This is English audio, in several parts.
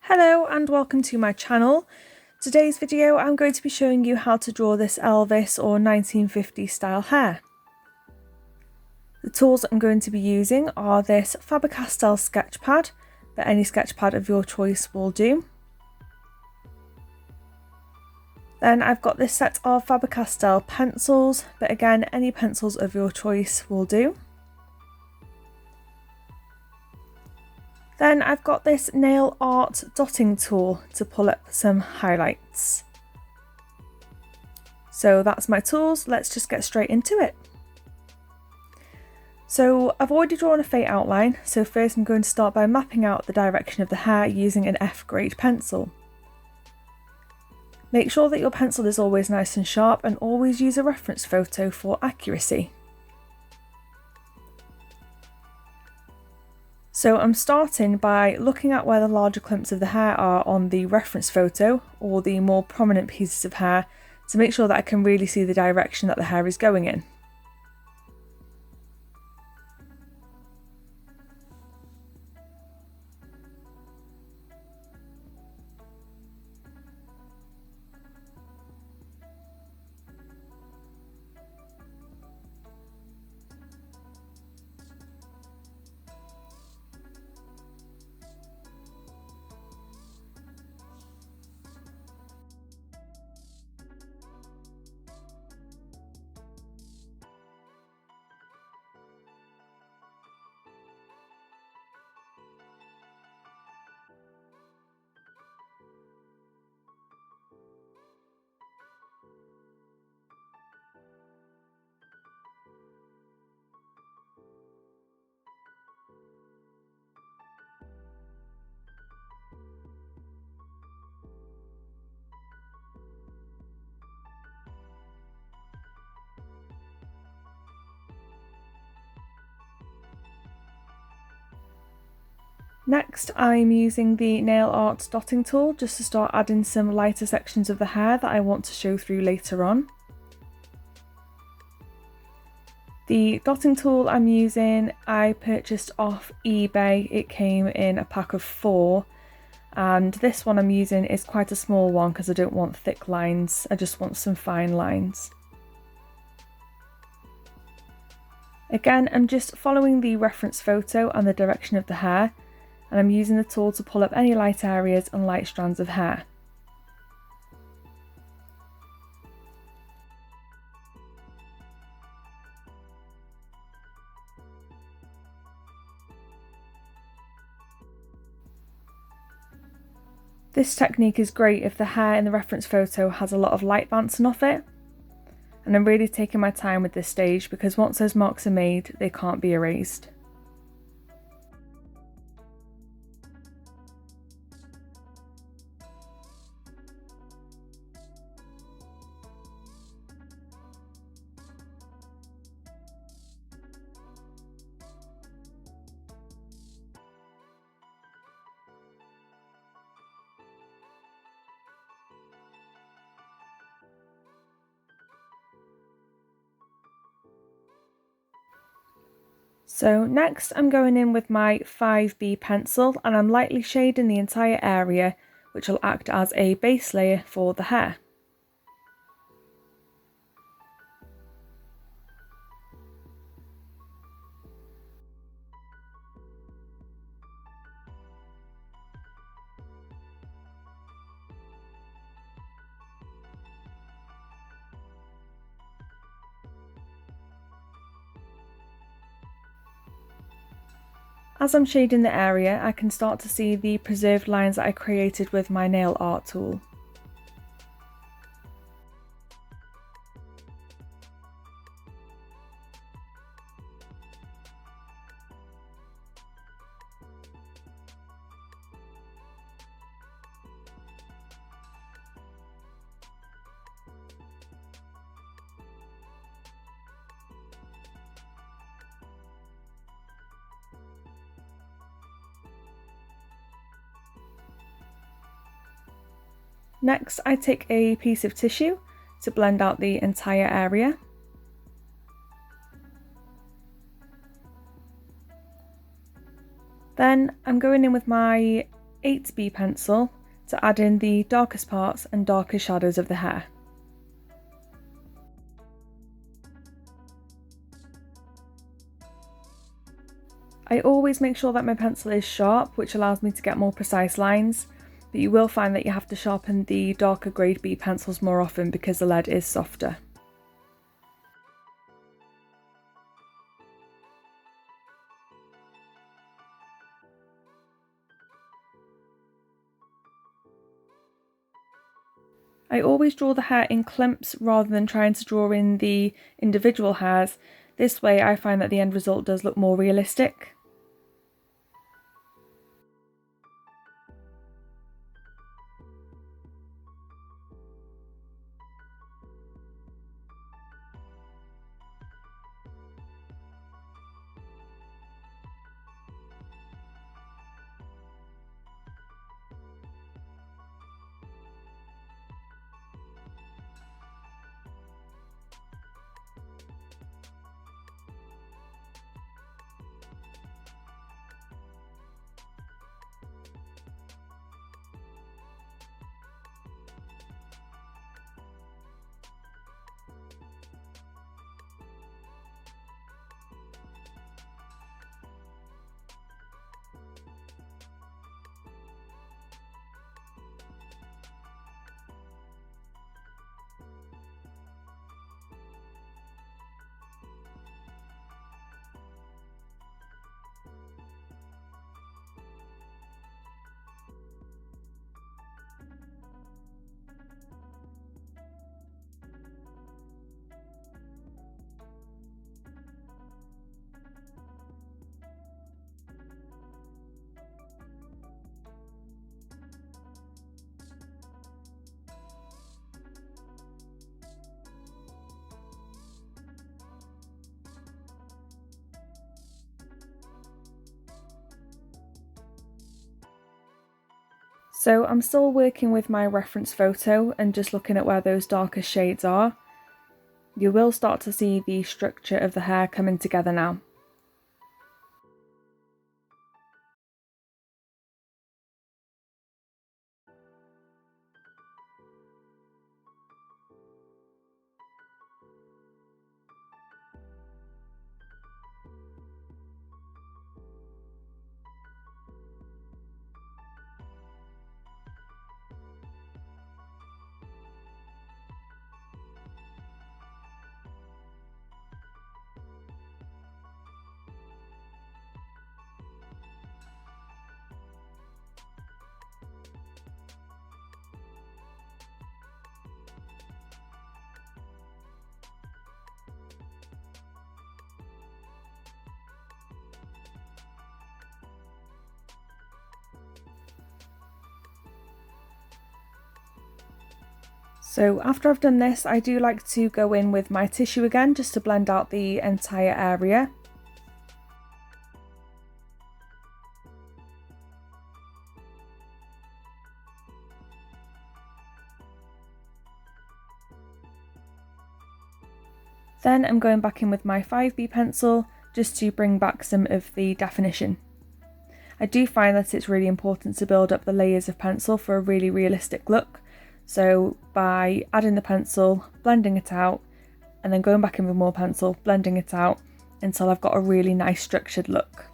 Hello and welcome to my channel. Today's video I'm going to be showing you how to draw this Elvis or 1950s style hair. The tools I'm going to be using are this Faber-Castell sketch pad, but any sketch pad of your choice will do. Then I've got this set of Faber-Castell pencils, but again any pencils of your choice will do. Then I've got this nail art dotting tool to pull up some highlights. So that's my tools, let's just get straight into it. So I've already drawn a fade outline, so first I'm going to start by mapping out the direction of the hair using an F grade pencil. Make sure that your pencil is always nice and sharp and always use a reference photo for accuracy. So I'm starting by looking at where the larger clumps of the hair are on the reference photo, or the more prominent pieces of hair, to make sure that I can really see the direction that the hair is going in. Next, I'm using the nail art dotting tool just to start adding some lighter sections of the hair that I want to show through later on. The dotting tool I'm using, I purchased off eBay. It came in a pack of 4, and this one I'm using is quite a small one because I don't want thick lines, I just want some fine lines. Again, I'm just following the reference photo and the direction of the hair, and I'm using the tool to pull up any light areas and light strands of hair. This technique is great if the hair in the reference photo has a lot of light bouncing off it, and I'm really taking my time with this stage because once those marks are made, they can't be erased. So next I'm going in with my 5B pencil and I'm lightly shading the entire area, which will act as a base layer for the hair. As I'm shading the area, I can start to see the preserved lines that I created with my nail art tool. Next, I take a piece of tissue to blend out the entire area. Then I'm going in with my 8B pencil to add in the darkest parts and darkest shadows of the hair. I always make sure that my pencil is sharp, which allows me to get more precise lines, but you will find that you have to sharpen the darker grade B pencils more often because the lead is softer. I always draw the hair in clumps rather than trying to draw in the individual hairs. This way I find that the end result does look more realistic. So I'm still working with my reference photo and just looking at where those darkest shades are. You will start to see the structure of the hair coming together now. So after I've done this, I do like to go in with my tissue again just to blend out the entire area. Then I'm going back in with my 5B pencil just to bring back some of the definition. I do find that it's really important to build up the layers of pencil for a really realistic look. So by adding the pencil, blending it out, and then going back in with more pencil, blending it out until I've got a really nice structured look.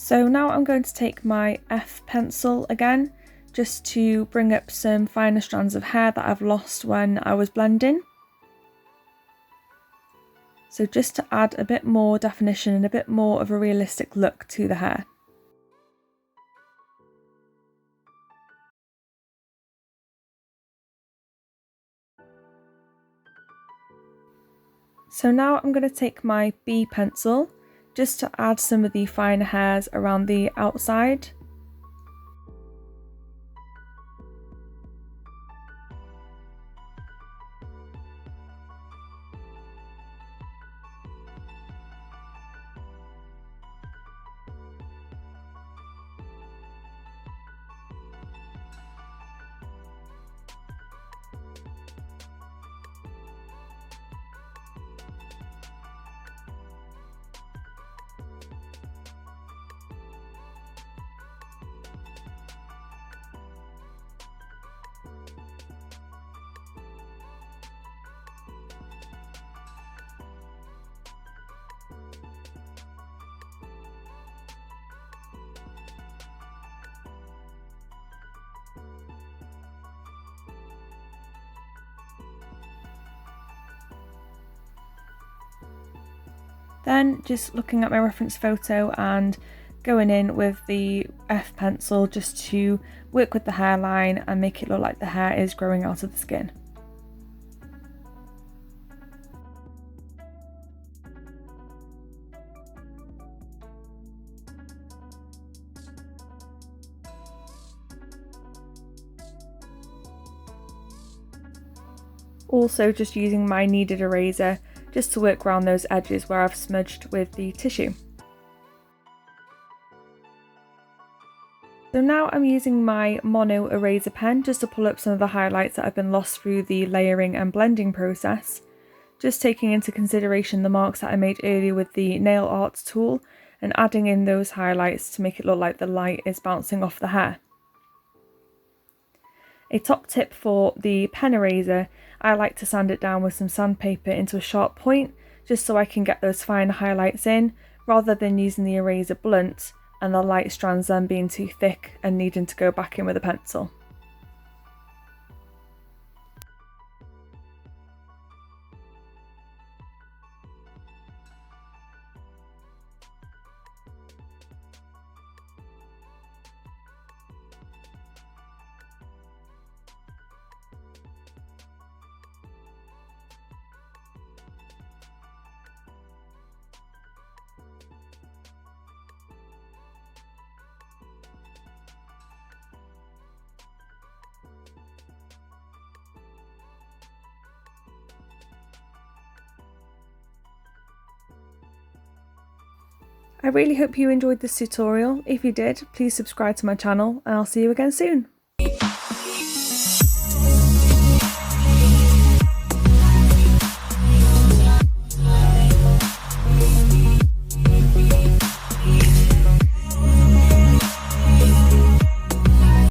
So now I'm going to take my F pencil again, just to bring up some finer strands of hair that I've lost when I was blending. So just to add a bit more definition and a bit more of a realistic look to the hair. So now I'm going to take my B pencil just to add some of the finer hairs around the outside. Then just looking at my reference photo and going in with the F pencil just to work with the hairline and make it look like the hair is growing out of the skin. Also just using my kneaded eraser just to work around those edges where I've smudged with the tissue. So now I'm using my mono eraser pen just to pull up some of the highlights that have been lost through the layering and blending process, just taking into consideration the marks that I made earlier with the nail art tool and adding in those highlights to make it look like the light is bouncing off the hair. A top tip for the pen eraser, I like to sand it down with some sandpaper into a sharp point just so I can get those fine highlights in rather than using the eraser blunt and the light strands then being too thick and needing to go back in with a pencil. I really hope you enjoyed this tutorial. If you did, please subscribe to my channel and I'll see you again soon.